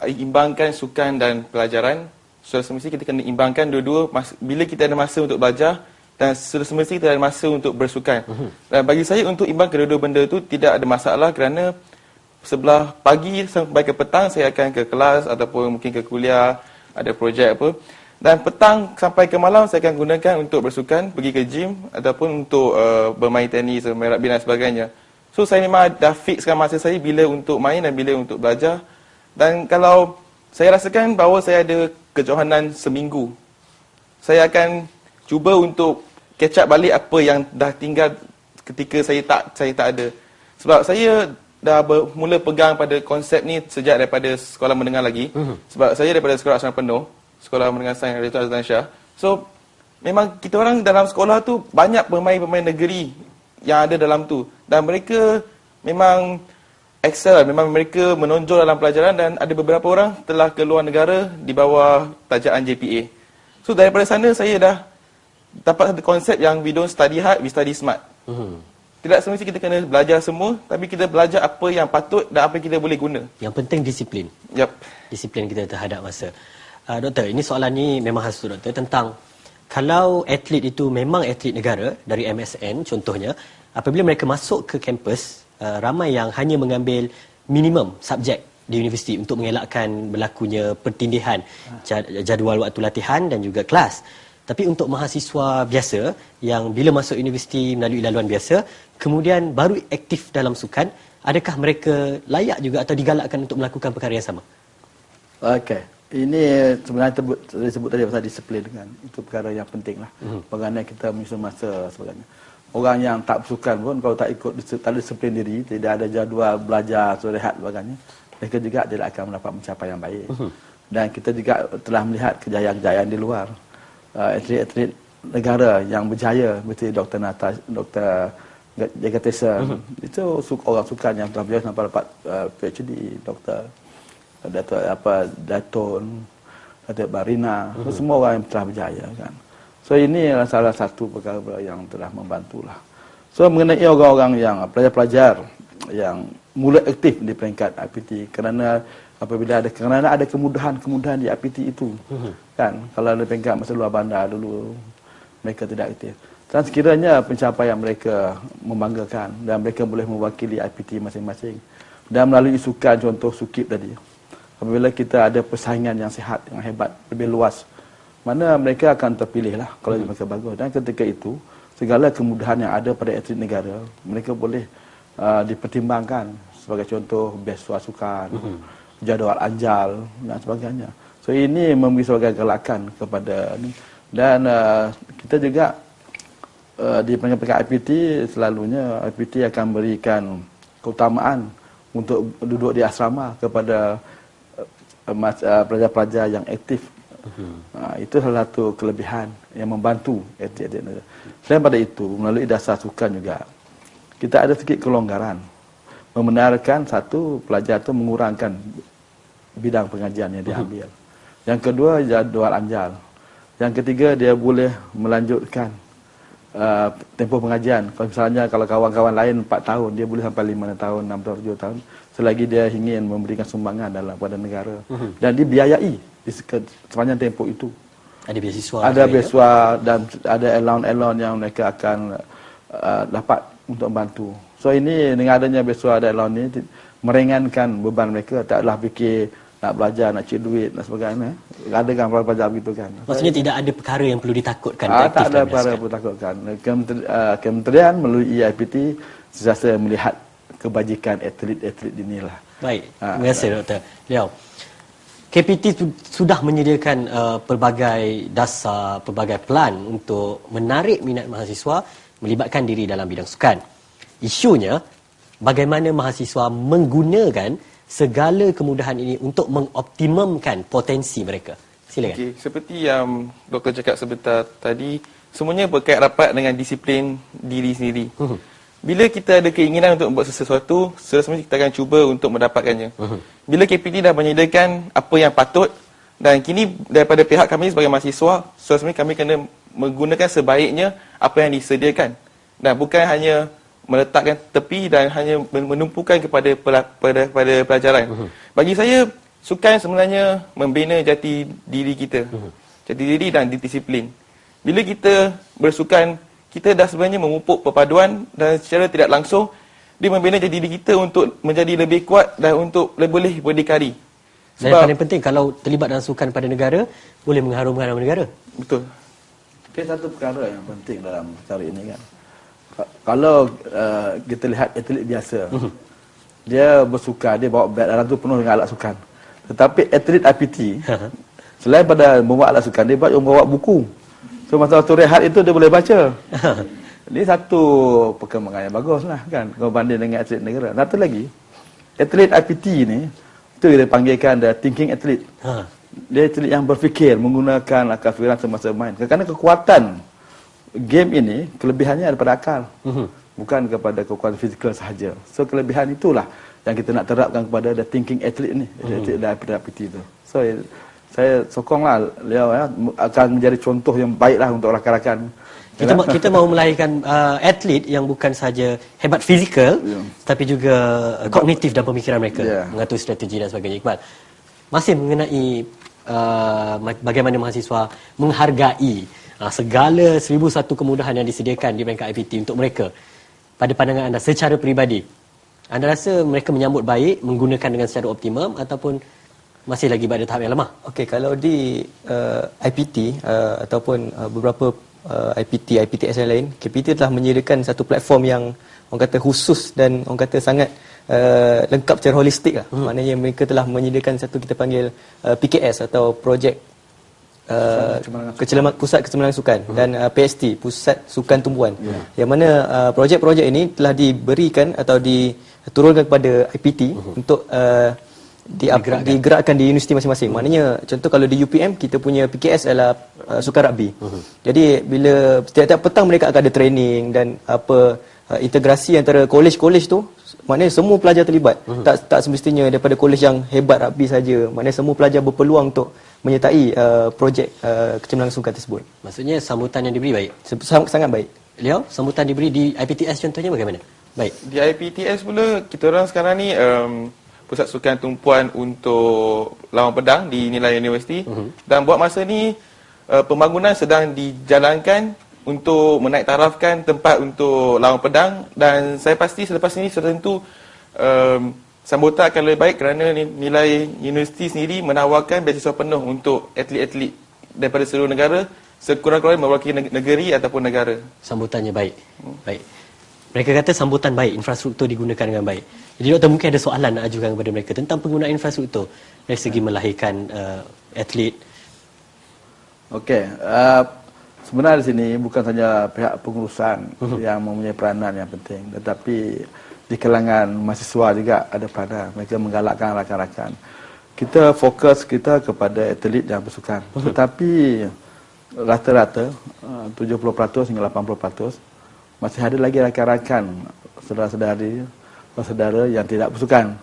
S3: imbangkan sukan dan pelajaran, sudah semestinya kita kena imbangkan dua-dua. Bila kita ada masa untuk belajar dan sudah semestinya kita ada masa untuk bersukan. Dan bagi saya untuk imbang kedua-dua benda itu tidak ada masalah kerana sebelah pagi sampai ke petang saya akan ke kelas ataupun mungkin ke kuliah, ada projek apa. Dan petang sampai ke malam saya akan gunakan untuk bersukan, pergi ke gym ataupun untuk bermain tenis, bermain rugby dan sebagainya. So saya memang dah fixkan masa saya bila untuk main dan bila untuk belajar. Dan kalau saya rasakan bahawa saya ada kejohanan seminggu, saya akan cuba untuk catch up balik apa yang dah tinggal ketika saya tak ada. Sebab saya dah mula pegang pada konsep ni sejak daripada sekolah menengah lagi. Sebab saya daripada sekolah asrama penuh, sekolah menengah sains Ratu Azlan Shah. So memang kita orang dalam sekolah tu banyak pemain-pemain negeri yang ada dalam tu dan mereka memang excel, memang mereka menonjol dalam pelajaran dan ada beberapa orang telah ke luar negara di bawah tajaan JPA. So daripada sana saya dah dapat satu konsep yang we don't study hard, we study smart. Tidak semestinya kita kena belajar semua, tapi kita belajar apa yang patut dan apa yang kita boleh guna.
S1: Yang penting disiplin.
S3: Yep.
S1: Disiplin kita terhadap masa. Doktor, ini soalan ni memang khas doktor tentang kalau atlet itu memang atlet negara dari MSN contohnya, apabila mereka masuk ke kampus, ramai yang hanya mengambil minimum subjek di universiti untuk mengelakkan berlakunya pertindihan jadual waktu latihan dan juga kelas. Tapi untuk mahasiswa biasa yang bila masuk universiti melalui laluan biasa, kemudian baru aktif dalam sukan, adakah mereka layak juga atau digalakkan untuk melakukan perkara yang sama?
S4: Okey. Ini sebenarnya disebut tadi pasal disiplin kan. Itu perkara yang penting lah. Bagaimana kita menyusun masa sebagainya. Orang yang tak bersukan pun kalau tak ikut, tak ada disiplin diri, tidak ada jadual belajar, rehat sebagainya, mereka juga tidak akan mendapat pencapaian yang baik. Dan kita juga telah melihat kejayaan-kejayaan di luar. Atlet-atlet negara yang berjaya seperti Dr. Natasha, Dr. Jagger Tyson, itu orang sukan yang telah berjaya sampai dapat PhD, Dr. Daton, Datuk Barina, semua orang yang telah berjaya kan. So ini adalah salah satu perkara yang telah membantulah. So mengenai orang-orang yang pelajar-pelajar yang mula aktif di peringkat IPT kerana apabila ada kemudahan-kemudahan di IPT itu kan, kalau ada peringkat masa luar bandar dulu mereka tidak aktif. Dan sekiranya pencapaian mereka membanggakan dan mereka boleh mewakili IPT masing-masing dan melalui sukan, contoh Sukip tadi. Apabila kita ada persaingan yang sihat, yang hebat, lebih luas, mana mereka akan terpilih lah kalau mereka bagus. Dan ketika itu, segala kemudahan yang ada pada atlet negara, mereka boleh dipertimbangkan sebagai contoh beasiswa sukan, jadual anjal dan sebagainya. So ini memberi sebagai galakan kepada ini. Dan kita juga di peringkat IPT, selalunya IPT akan berikan keutamaan untuk duduk di asrama kepada pelajar-pelajar yang aktif. Itu salah satu kelebihan yang membantu atlet-atlet negara. Selain pada itu, melalui dasar sukan juga, kita ada sedikit kelonggaran membenarkan satu pelajar itu mengurangkan bidang pengajian yang diambil. Yang kedua, jadual anjal. Yang ketiga, dia boleh melanjutkan tempoh pengajian. Kalau misalnya kalau kawan-kawan lain 4 tahun, dia boleh sampai 5 tahun, 6 tahun, 7 tahun. Selagi dia ingin memberikan sumbangan pada negara. Dan dibiayai di sepanjang tempoh itu.
S1: Ada beasiswa.
S4: Ada beasiswa dan ada allowance yang mereka akan dapat untuk membantu. So ini dengan adanya beasiswa dan allowance ini meringankan beban mereka. Taklah fikir nak belajar, nak cari duit dan sebagainya. Ada kan pelajar begitu kan.
S1: Maksudnya tidak ada perkara yang perlu ditakutkan.
S4: Tak ada perkara yang perlu ditakutkan. Kementerian melalui EIPT sentiasa melihat kebajikan atlet-atlet inilah.
S1: Baik, terima kasih Dr. Liao. KPT sudah menyediakan pelbagai dasar, pelbagai plan untuk menarik minat mahasiswa melibatkan diri dalam bidang sukan. Isunya, bagaimana mahasiswa menggunakan segala kemudahan ini untuk mengoptimumkan potensi mereka. Silakan.
S3: Okay. Seperti yang Doktor cakap sebentar tadi, semuanya berkait rapat dengan disiplin diri sendiri. Bila kita ada keinginan untuk buat sesuatu, semestinya kita akan cuba untuk mendapatkannya. Bila KPT dah menyediakan apa yang patut, dan kini daripada pihak kami sebagai mahasiswa, semestinya kami kena menggunakan sebaiknya apa yang disediakan. Dan bukan hanya meletakkan tepi dan hanya menumpukan kepada pelajaran. Bagi saya, sukan sebenarnya membina jati diri kita. Jati diri dan disiplin. Bila kita bersukan, kita dah sebenarnya memupuk perpaduan dan secara tidak langsung dia membina jati diri kita untuk menjadi lebih kuat dan untuk boleh berdikari.
S1: Dan yang paling penting, kalau terlibat dalam sukan pada negara, boleh mengharumkan nama negara.
S3: Betul.
S4: Okay, satu perkara yang penting dalam perkara ini kan. Kalau kita lihat atlet biasa, dia bersukan, dia bawa beg dalam tu penuh dengan alat sukan. Tetapi atlet IPT, selain pada membawa alat sukan, dia membawa buku. So masa waktu rehat itu dia boleh baca. Ini satu perkembangan yang bagus lah kan, kalau banding dengan atlet negara. Satu lagi, atlet IPT ni, itu dia panggilkan the thinking athlete. Dia atlet yang berfikir, menggunakan akal fikiran semasa main. Kerana kekuatan game ini, kelebihannya daripada akal. Bukan kepada kekuatan fizikal sahaja. So kelebihan itulah yang kita nak terapkan kepada the thinking athlete ni, atlet daripada IPT itu. So saya sokonglah Liao akan menjadi contoh yang baiklah untuk rakan-rakan.
S1: Kita mahu melahirkan atlet yang bukan sahaja hebat fizikal, tapi juga kognitif dan pemikiran mereka, mengatur strategi dan sebagainya. Iqbal, masih mengenai bagaimana mahasiswa menghargai segala 1001 kemudahan yang disediakan di peringkat IPT untuk mereka. Pada pandangan anda secara peribadi, anda rasa mereka menyambut baik, menggunakan dengan secara optimum ataupun masih lagi pada tahap yang lemah?
S2: Okey, kalau di IPT ataupun beberapa IPTS yang lain, KPT telah menyediakan satu platform yang orang kata khusus dan orang kata sangat lengkap secara holistik lah. Maknanya mereka telah menyediakan satu kita panggil PKS atau projek Pusat Kecemerlangan Sukan dan PST, Pusat Sukan Tumbuhan. Yang mana projek-projek ini telah diberikan atau diturunkan kepada IPT untuk digerakkan di universiti masing-masing. Maknanya contoh kalau di UPM kita punya PKS adalah sukan rugby. Jadi bila setiap petang mereka akan ada training dan integrasi antara kolej-kolej tu, maknanya semua pelajar terlibat. Tak semestinya daripada kolej yang hebat rugby saja. Maknanya semua pelajar berpeluang untuk menyertai projek kecemerlangan sukan tersebut.
S1: Maksudnya sambutan yang diberi baik?
S2: Sangat baik.
S1: Liao, sambutan diberi di IPTS contohnya bagaimana? Baik.
S3: Di IPTS pula, kita orang sekarang ni Pusat Sukan Tumpuan untuk Lawan Pedang di Nilai Universiti. Dan buat masa ni pembangunan sedang dijalankan untuk menaik tarafkan tempat untuk lawan pedang, dan saya pasti selepas ini sudah tentu sambutan akan lebih baik kerana Nilai Universiti sendiri menawarkan beasiswa penuh untuk atlet-atlet daripada seluruh negara, sekurang-kurangnya mewakili negeri ataupun negara.
S1: Sambutannya baik. Baik. Mereka kata sambutan baik, infrastruktur digunakan dengan baik. Jadi doktor mungkin ada soalan nak ajukan kepada mereka tentang penggunaan infrastruktur dari segi melahirkan atlet.
S4: Okey, sebenarnya di sini bukan saja pihak pengurusan yang mempunyai peranan yang penting, tetapi di kalangan mahasiswa juga ada peranan. Mereka menggalakkan rakan-rakan. Kita fokus kita kepada atlet yang bersukan. Tetapi rata-rata 70% hingga 80% masih ada lagi rakan-rakan, saudara-saudara yang tidak bersukan.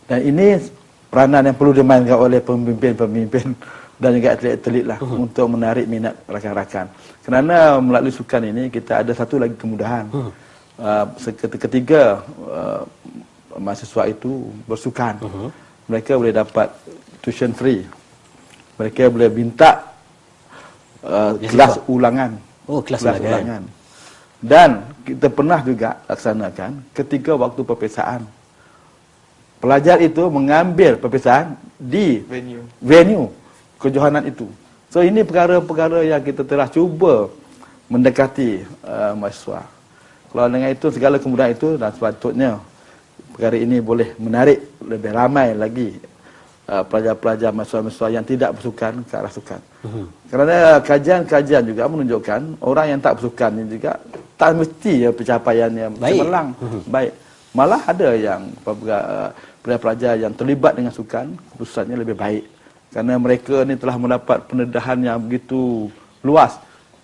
S4: Dan ini peranan yang perlu dimainkan oleh pemimpin-pemimpin dan juga atlet-atlet lah untuk menarik minat rakan-rakan. Kerana melalui sukan ini kita ada satu lagi kemudahan. Ketika mahasiswa itu bersukan, mereka boleh dapat tuition free. Mereka boleh minta kelas ulangan.
S1: Oh, kelas ulangan.
S4: Dan kita pernah juga laksanakan ketika waktu peperiksaan. Pelajar itu mengambil peperiksaan di venue kejohanan itu. So ini perkara-perkara yang kita telah cuba mendekati mahasiswa. Kalau dengan itu segala kemudahan itu, dan sepatutnya perkara ini boleh menarik lebih ramai lagi pelajar-pelajar mahasiswa-mahasiswa yang tidak bersukan ke arah sukan. Kerana kajian-kajian juga menunjukkan orang yang tak bersukan ini juga tak mesti pencapaiannya cemerlang. Baik. Malah ada yang pelajar-pelajar yang terlibat dengan sukan, keputusannya lebih baik. Kerana mereka ni telah mendapat pendedahan yang begitu luas.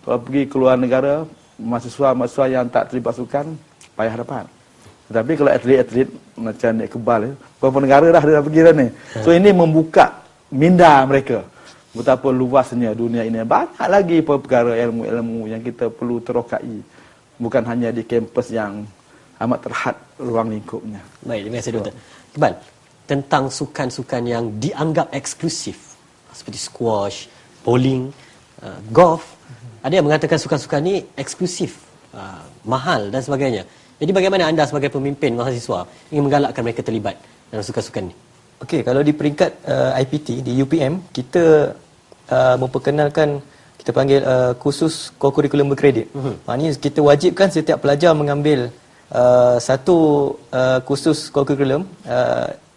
S4: Kalau pergi ke luar negara, mahasiswa-mahasiswa yang tak terlibat sukan, payah dapat. Tetapi kalau atlet-atlet macam Nek Kebal, beberapa negara dah dia dah pergi dah ni. So ini membuka minda mereka. Betapa luasnya dunia ini. Banyak lagi perkara ilmu-ilmu yang kita perlu terokai. Bukan hanya di kampus yang amat terhad ruang lingkupnya.
S1: Baik, terima kasih doktor. Kebal, tentang sukan-sukan yang dianggap eksklusif seperti squash, bowling, golf, ada yang mengatakan sukan-sukan ini eksklusif, mahal dan sebagainya. Jadi bagaimana anda sebagai pemimpin mahasiswa ingin menggalakkan mereka terlibat dalam sukan-sukan ini?
S2: Okey, kalau di peringkat IPT di UPM, kita memperkenalkan kita panggil kursus kurikulum berkredit. Maknanya kita wajibkan setiap pelajar mengambil satu kursus kurikulum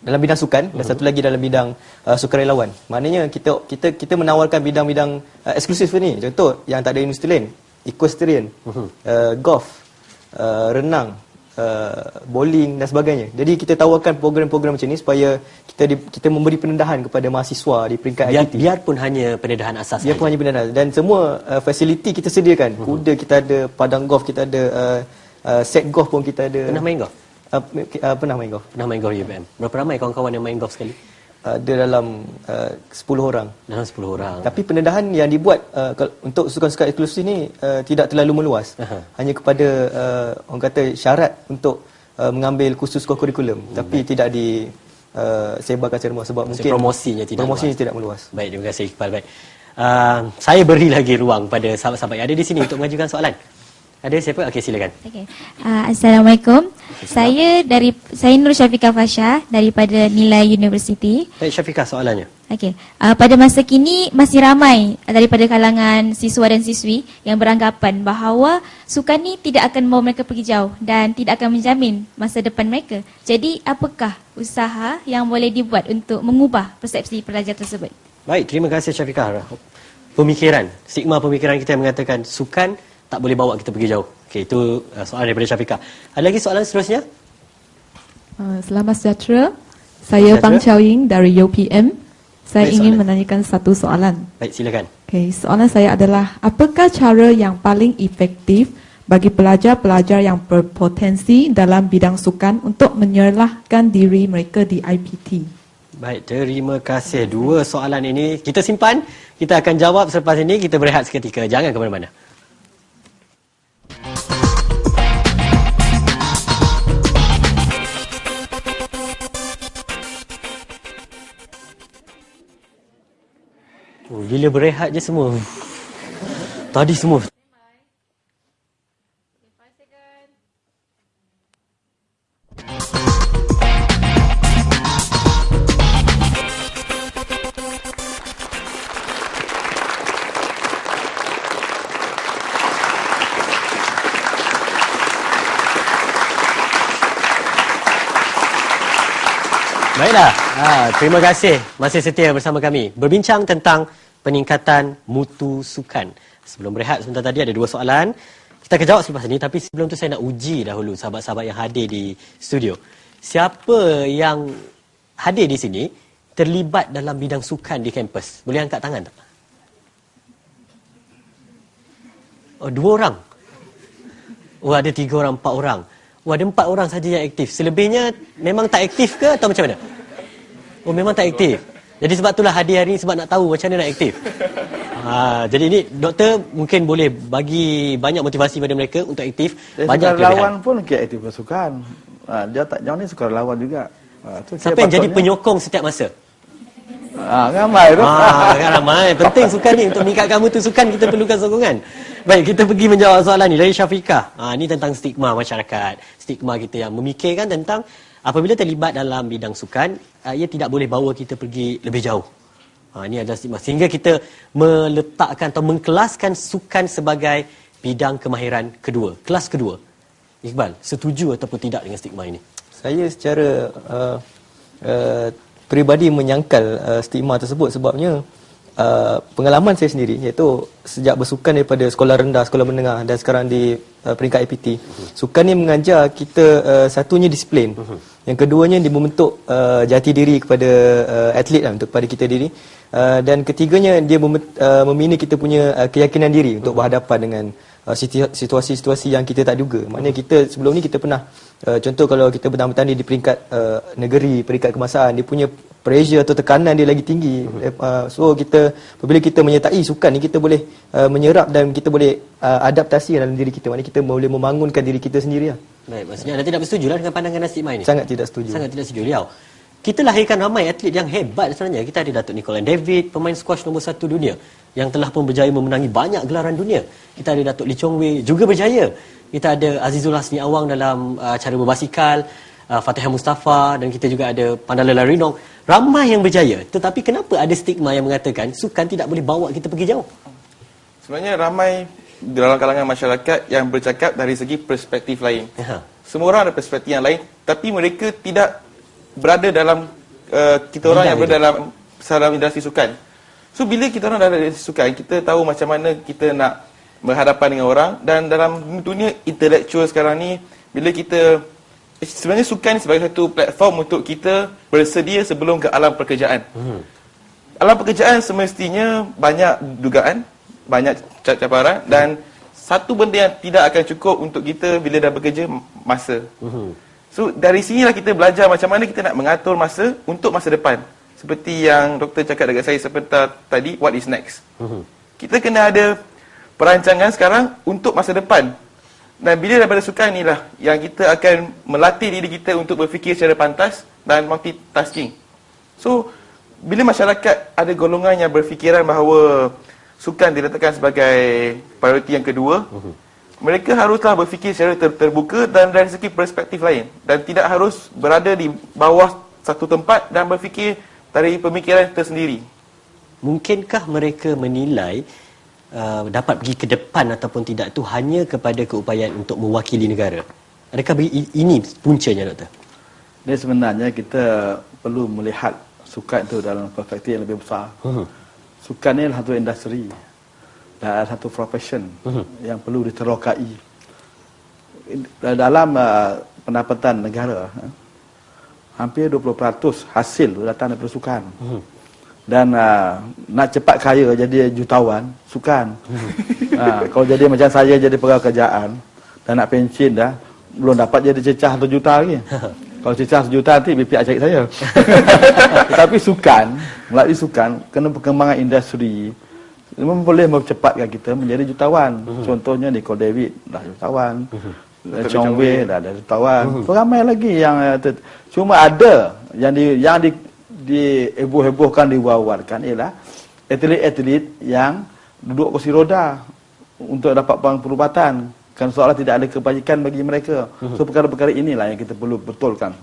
S2: dalam bidang sukan dan satu lagi dalam bidang sukarelawan. Maknanya kita menawarkan bidang-bidang eksklusif ni. Contoh yang tak ada universiti lain, equestrian, golf, renang, bowling dan sebagainya. Jadi kita tawarkan program-program macam ni supaya kita memberi pendedahan kepada mahasiswa di peringkat IPT.
S1: Biarpun hanya pendedahan asas.
S2: Biarpun hanya pendedahan. Dan semua fasiliti kita sediakan. Kuda kita ada, padang golf kita ada, set golf pun kita ada.
S1: Pernah main golf?
S2: Pernah main golf.
S1: Pernah main golf di UPM. Berapa ramai kawan-kawan yang main golf sekali?
S2: Ada dalam 10 orang.
S1: Dalam 10 orang.
S2: Tapi pendedahan yang dibuat untuk sukan-sukan eksklusif ni tidak terlalu meluas. Hanya kepada orang kata syarat untuk mengambil kursus kurikulum. Tapi tidak sebarkan secara luas sebab mungkin
S1: promosinya
S2: tidak meluas.
S1: Baik, terima kasih Iqbal. Baik. Saya beri lagi ruang pada sahabat-sahabat yang ada di sini untuk mengajukan soalan. Ada siapa? Okey, silakan.
S7: Okay. Assalamualaikum. Saya Nur Syafiqah Fasha daripada Nilai University.
S1: Baik, Syafiqah, soalannya.
S7: Okey. Pada masa kini masih ramai daripada kalangan siswa dan siswi yang beranggapan bahawa sukan ni tidak akan membawa mereka pergi jauh dan tidak akan menjamin masa depan mereka. Jadi, apakah usaha yang boleh dibuat untuk mengubah persepsi pelajar tersebut?
S1: Baik, terima kasih Syafiqah. Stigma pemikiran kita yang mengatakan sukan tak boleh bawa kita pergi jauh. Okey, itu soalan daripada Syafiqah. Ada lagi soalan seterusnya?
S8: Selamat sejahtera. Saya Pang Chow Ying dari UPM. Saya ingin menanyakan satu soalan.
S1: Baik, silakan.
S8: Okey, soalan saya adalah, apakah cara yang paling efektif bagi pelajar-pelajar yang berpotensi dalam bidang sukan untuk menyerlahkan diri mereka di IPT?
S1: Baik, terima kasih. Dua soalan ini kita simpan. Kita akan jawab selepas ini. Kita berehat seketika. Jangan ke mana-mana. Bila berehat je semua. Tadi semua. Baiklah, terima kasih masih setia bersama kami. Berbincang tentang peningkatan mutu sukan. Sebelum berehat sebentar tadi ada dua soalan. Kita akan jawab selepas ini, tapi sebelum tu saya nak uji dahulu sahabat-sahabat yang hadir di studio. Siapa yang hadir di sini terlibat dalam bidang sukan di kampus? Boleh angkat tangan tak? Oh, 2 orang. Oh, ada 3 orang, 4 orang. Oh, ada 4 orang saja yang aktif. Selebihnya memang tak aktif ke atau macam mana? Oh, memang tak aktif. Jadi sebab itulah hadir hari ini sebab nak tahu macam mana nak aktif. Jadi ini doktor mungkin boleh bagi banyak motivasi pada mereka untuk aktif. Banyak
S4: lawan pun aktif bersukan. Dia tak jauh ni suka lawan juga.
S1: Siapa yang jadi penyokong setiap masa?
S4: Ramai tu.
S1: Ramai. Penting sukan ni untuk meningkatkan mutu sukan, kita perlukan sokongan. Baik, kita pergi menjawab soalan ni dari Syafiqah. Ini tentang stigma masyarakat. Stigma kita yang memikirkan tentang apabila terlibat dalam bidang sukan, ia tidak boleh bawa kita pergi lebih jauh. Ini adalah stigma. Sehingga kita meletakkan atau mengkelaskan sukan sebagai bidang kemahiran kedua. Kelas kedua. Iqbal, setuju ataupun tidak dengan stigma ini?
S2: Saya secara peribadi menyangkal stigma tersebut sebabnya pengalaman saya sendiri iaitu sejak bersukan daripada sekolah rendah, sekolah menengah dan sekarang di peringkat IPT. Sukan ni mengajar kita satunya disiplin. Yang keduanya dia membentuk jati diri kepada atlet lah, untuk kepada kita diri. Dan ketiganya dia membina kita punya keyakinan diri untuk berhadapan dengan situasi-situasi yang kita tak duga. Maknanya kita sebelum ni kita pernah contoh kalau kita bertanding di peringkat negeri, peringkat kebangsaan, dia punya pressure atau tekanan dia lagi tinggi. So kita apabila kita menyertai sukan ni, kita boleh menyerap dan kita boleh adaptasi dalam diri kita. Maknanya kita boleh membangunkan diri kita sendiri lah.
S1: Baik, maksudnya anda tidak bersetuju dengan pandangan stigma ini?
S2: Sangat tidak setuju.
S1: Sangat tidak setuju. Liao, kita lahirkan ramai atlet yang hebat sebenarnya. Kita ada Datuk Nicolan David, pemain squash nombor 1 dunia yang telah pun berjaya memenangi banyak gelaran dunia. Kita ada Datuk Lee Chong Wei juga berjaya. Kita ada Azizul Hasni Awang dalam cara berbasikal, Fatihah Mustafa, dan kita juga ada Pandala Larinong. Ramai yang berjaya. Tetapi kenapa ada stigma yang mengatakan sukan tidak boleh bawa kita pergi jauh?
S3: Sebenarnya ramai dalam kalangan masyarakat yang bercakap dari segi perspektif lain. Semua orang ada perspektif yang lain, tapi mereka tidak berada dalam kita orang yang berada dalam industri sukan. So bila kita orang dalam industri sukan, kita tahu macam mana kita nak berhadapan dengan orang. Dan dalam dunia intelektual sekarang ni, bila kita sebenarnya sukan ni sebagai satu platform untuk kita bersedia sebelum ke alam pekerjaan. Alam pekerjaan semestinya banyak dugaan, banyak cabaran, dan satu benda yang tidak akan cukup untuk kita bila dah bekerja, masa. So dari sinilah kita belajar macam mana kita nak mengatur masa untuk masa depan. Seperti yang doktor cakap dekat saya sebentar tadi, what is next? Kita kena ada perancangan sekarang untuk masa depan. Dan bila daripada sukan inilah yang kita akan melatih diri kita untuk berfikir secara pantas dan multitasking. So, bila masyarakat ada golongan yang berfikiran bahawa sukan diletakkan sebagai prioriti yang kedua, mereka haruslah berfikir secara terbuka dan dari segi perspektif lain. Dan tidak harus berada di bawah satu tempat dan berfikir dari pemikiran tersendiri.
S1: Mungkinkah mereka menilai dapat pergi ke depan ataupun tidak tu hanya kepada keupayaan untuk mewakili negara? Adakah ini puncanya, Doktor?
S4: Ini sebenarnya kita perlu melihat sukan itu dalam perspektif yang lebih besar. Sukan ini adalah satu industri dan satu profession yang perlu diterokai. Dalam pendapatan negara, hampir 20% hasil datang daripada sukan. Dan nak cepat kaya jadi jutawan, sukan. Kalau jadi macam saya jadi pegawai kerajaan dan nak pension dah, belum dapat jadi cecah 1 juta lagi. Kalau cecah 1 juta nanti BPI cari saya. Tetapi sukan, melalui sukan, kena perkembangan industri memang boleh mempercepatkan kita menjadi jutawan. Contohnya Nicole David dah jutawan, Chong Wei dah ada jutawan. Ramai lagi yang cuma ada yang diheboh-hebohkan, diwawarkan ialah atlet-atlet yang duduk kursi roda untuk dapat perubatan. Kan seolah tidak ada kebajikan bagi mereka. So perkara-perkara inilah yang kita perlu betulkan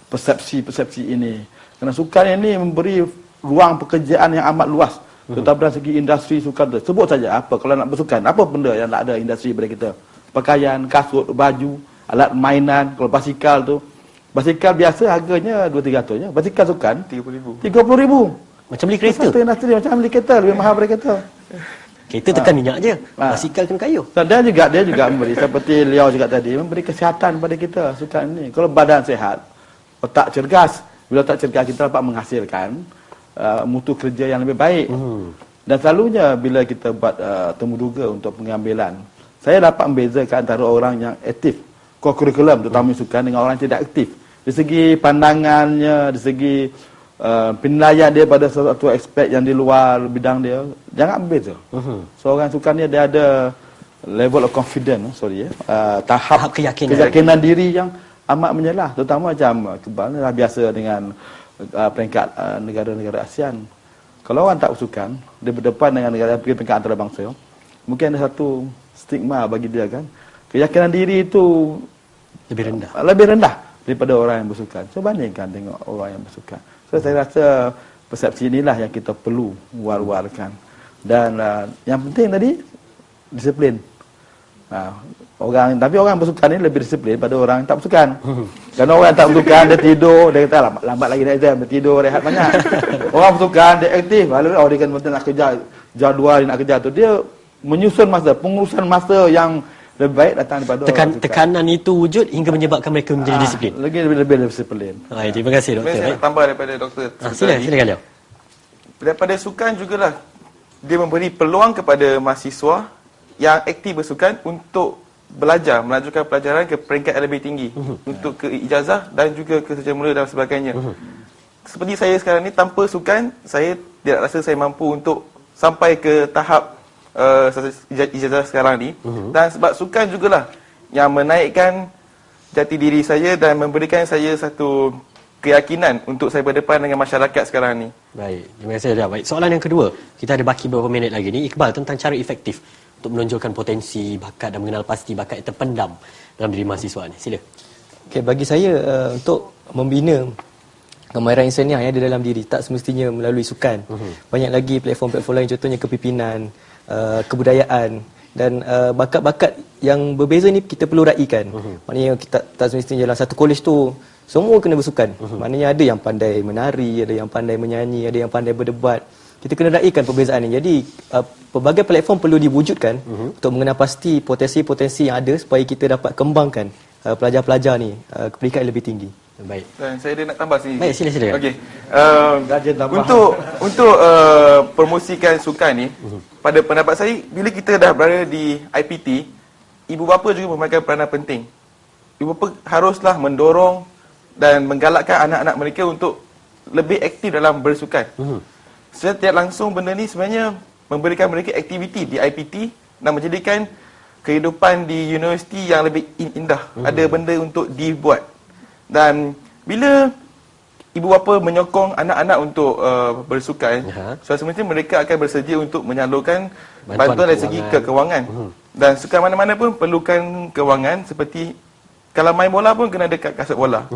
S4: persepsi ini. Kerana sukan ini memberi ruang pekerjaan yang amat luas. Terutama dari segi industri sukan tu. Sebut saja apa kalau nak bersukan, apa benda yang tak ada industri pada kita? Pakaian, kasut, baju, alat mainan, kalau basikal tu. Basikal biasa harganya 200-300 je. Basikal sukan 30,000.
S1: Macam beli kereta.
S4: Satu industri macam beli kereta, lebih mahal daripada kereta.
S1: Kereta tekan minyak je. Basikal kena kayu.
S4: Dia juga memberi seperti Liao juga tadi, memberi kesihatan pada kita sukan ini. Kalau badan sihat, otak cergas. Bila otak cergas kita dapat menghasilkan mutu kerja yang lebih baik. Dan selalunya bila kita buat temuduga untuk pengambilan, saya dapat membezakan antara orang yang aktif kurikulum terutama sukan dengan orang yang tidak aktif. Dari segi pandangannya, dari segi penilaian dia pada satu aspek yang di luar bidang dia, jangan berbeza. Seorang sukan dia ada level of confidence, tahap keyakinan diri yang amat menyelah. Terutama macam Kebal dah biasa dengan peringkat negara-negara ASEAN. Kalau orang tak bersukan, dia berdepan dengan negara peringkat antarabangsa, mungkin ada satu stigma bagi dia kan. Keyakinan diri itu lebih rendah daripada orang yang bersukan. So bandingkan tengok orang yang bersukan. So saya rasa persepsi inilah yang kita perlu war-warkan. Dan yang penting tadi disiplin. Tapi orang bersukan ni lebih disiplin pada orang yang tak bersukan. Kerana orang yang tak bersukan dia tidur, dia kata lambat lagi nak exam, dia tidur, rehat banyak. Orang bersukan dia aktif, dia kan betul nak kerja, jadual dia nak kerja tu, dia menyusun masa, pengurusan masa yang lebih baik datang daripada
S1: tekanan itu wujud hingga menyebabkan mereka menjadi disiplin.
S4: Lebih disiplin.
S1: Terima kasih, Doktor.
S3: Saya nak tambah daripada Doktor.
S1: Silakan, Liao.
S3: Daripada sukan jugalah dia memberi peluang kepada mahasiswa yang aktif bersukan untuk belajar, melanjutkan pelajaran ke peringkat yang lebih tinggi, untuk ke ijazah dan juga ke sarjana mula dan sebagainya. Seperti saya sekarang ni, tanpa sukan saya tidak rasa saya mampu untuk sampai ke tahap ijazah sekarang ni. Dan sebab sukan jugalah yang menaikkan jati diri saya dan memberikan saya satu keyakinan untuk saya berdepan dengan masyarakat sekarang ni.
S1: Baik, terima kasih. Baik, soalan yang kedua, kita ada baki beberapa minit lagi ni, Iqbal, tentang cara efektif untuk menonjolkan potensi, bakat dan mengenal pasti bakat yang terpendam dalam diri mahasiswa ni. Sila.
S2: Okay, bagi saya untuk membina kemahiran insaniah yang ada dalam diri tak semestinya melalui sukan. Banyak lagi platform-platform lain, contohnya kepimpinan, kebudayaan dan bakat-bakat yang berbeza ni kita perlu raikan. Maknanya kita tak semestinya dalam satu kolej tu semua kena bersukan. Maknanya ada yang pandai menari, ada yang pandai menyanyi, ada yang pandai berdebat. Kita kena raikan perbezaan ini. Jadi pelbagai platform perlu diwujudkan untuk mengenal pasti potensi-potensi yang ada supaya kita dapat kembangkan pelajar-pelajar ni ke peringkat yang lebih tinggi.
S1: Baik.
S3: Dan saya ada nak tambah sini.
S1: Baik, sila.
S3: Okey. Untuk promosikan sukan ni, pada pendapat saya, bila kita dah berada di IPT, ibu bapa juga memainkan peranan penting. Ibu bapa haruslah mendorong dan menggalakkan anak-anak mereka untuk lebih aktif dalam bersukan. Secara tidak langsung benda ni sebenarnya memberikan mereka aktiviti di IPT dan menjadikan kehidupan di universiti yang lebih indah. Ada benda untuk dibuat. Dan bila ibu bapa menyokong anak-anak untuk bersukan, semestinya mereka akan bersedia untuk menyalurkan bantuan dari segi kewangan. Dan sukan mana-mana pun perlukan kewangan, seperti kalau main bola pun kena ada kasut bola.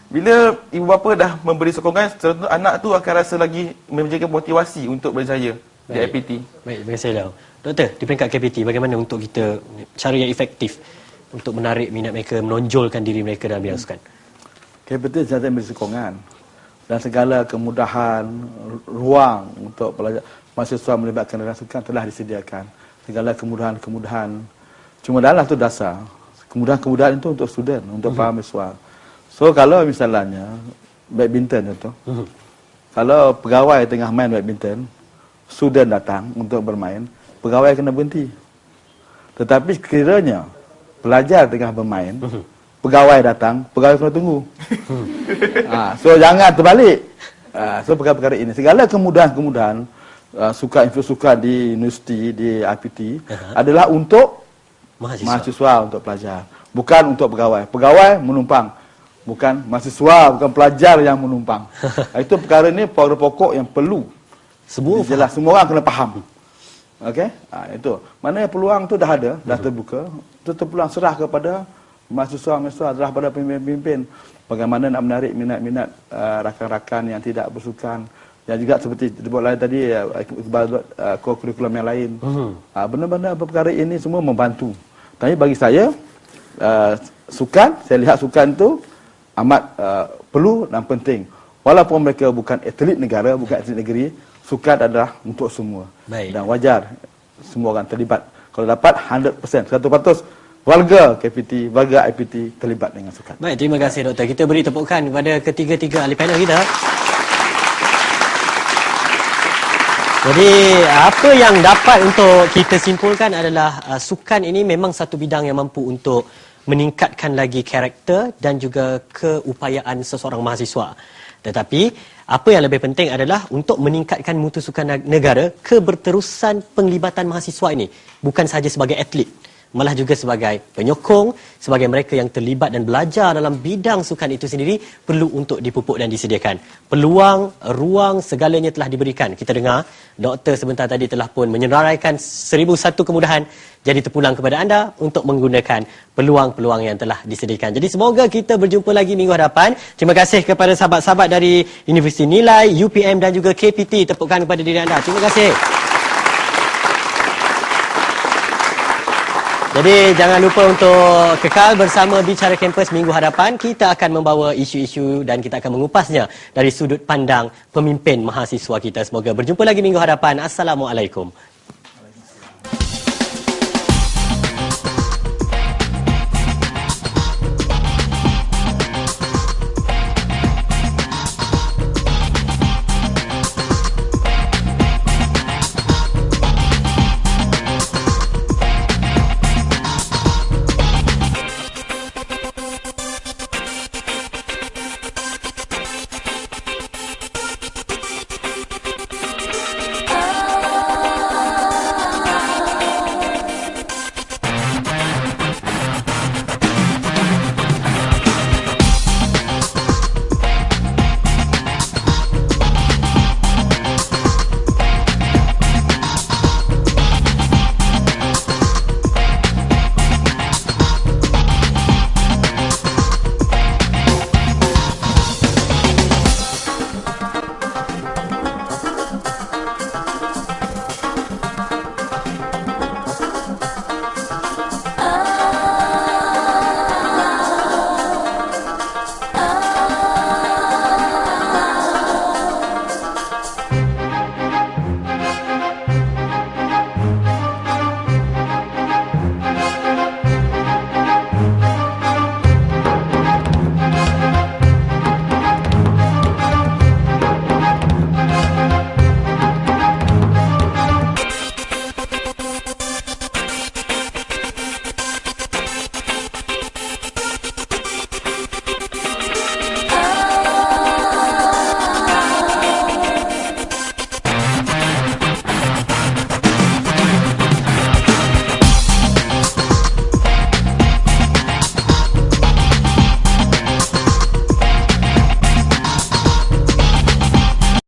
S3: Bila ibu bapa dah memberi sokongan, anak tu akan rasa lagi menjaga motivasi untuk berjaya di IPT.
S1: Baik, terima kasih Lau. Doktor, di peringkat KPT, bagaimana untuk kita cara yang efektif untuk menarik minat mereka, menonjolkan diri mereka dalam bidang sukan?
S4: KPT sentiasa memberi sokongan dan segala kemudahan, ruang untuk pelajar mahasiswa melibatkan dalam sukan telah disediakan. Segala kemudahan-kemudahan. Cuma dalam tu dasar. Kemudahan-kemudahan itu untuk student, untuk para mahasiswa. So kalau misalnya badminton itu, kalau pegawai tengah main badminton, student datang untuk bermain, pegawai kena berhenti. Tetapi sekiranya pelajar tengah bermain, pegawai datang, pegawai kena tunggu. So jangan terbalik. So perkara-perkara ini, segala kemudahan-kemudahan sukan di universiti, di IPT adalah untuk mahasiswa, untuk pelajar, bukan untuk pegawai. Pegawai menumpang, bukan mahasiswa, bukan pelajar yang menumpang. Itu perkara ini perkara pokok yang perlu jelas, semua orang kena faham. Okey, itu. Maknanya peluang tu dah ada, dah terbuka. Itu peluang serah kepada mahasiswa-mahasiswa, serah pada pemimpin-pemimpin. Bagaimana nak menarik minat-minat rakan-rakan yang tidak bersukan. Yang juga seperti disebut lain tadi, kurikulum yang lain. Benar-benar perkara ini semua membantu. Tapi bagi saya, sukan, saya lihat sukan itu amat perlu dan penting. Walaupun mereka bukan atlet negara, bukan atlet negeri, sukan adalah untuk semua.
S1: Baik.
S4: Dan wajar semua orang terlibat. Kalau dapat 100%, 100% warga KPT, warga IPT terlibat dengan sukan.
S1: Baik, terima kasih Doktor. Kita beri tepukan kepada ketiga-tiga ahli panel kita. Jadi, apa yang dapat untuk kita simpulkan adalah sukan ini memang satu bidang yang mampu untuk meningkatkan lagi karakter dan juga keupayaan seseorang mahasiswa. Tetapi, apa yang lebih penting adalah untuk meningkatkan mutu sukan negara, keberterusan penglibatan mahasiswa ini. Bukan sahaja sebagai atlet, malah juga sebagai penyokong, sebagai mereka yang terlibat dan belajar dalam bidang sukan itu sendiri perlu untuk dipupuk dan disediakan. Peluang, ruang, segalanya telah diberikan. Kita dengar doktor sebentar tadi telah pun menyeraikan 1001 kemudahan, jadi terpulang kepada anda untuk menggunakan peluang-peluang yang telah disediakan. Jadi semoga kita berjumpa lagi minggu hadapan. Terima kasih kepada sahabat-sahabat dari Universiti Nilai, UPM dan juga KPT. Tepukan kepada diri anda. Terima kasih. Jadi jangan lupa untuk kekal bersama Bicara Kampus minggu hadapan. Kita akan membawa isu-isu dan kita akan mengupasnya dari sudut pandang pemimpin mahasiswa kita. Semoga berjumpa lagi minggu hadapan. Assalamualaikum.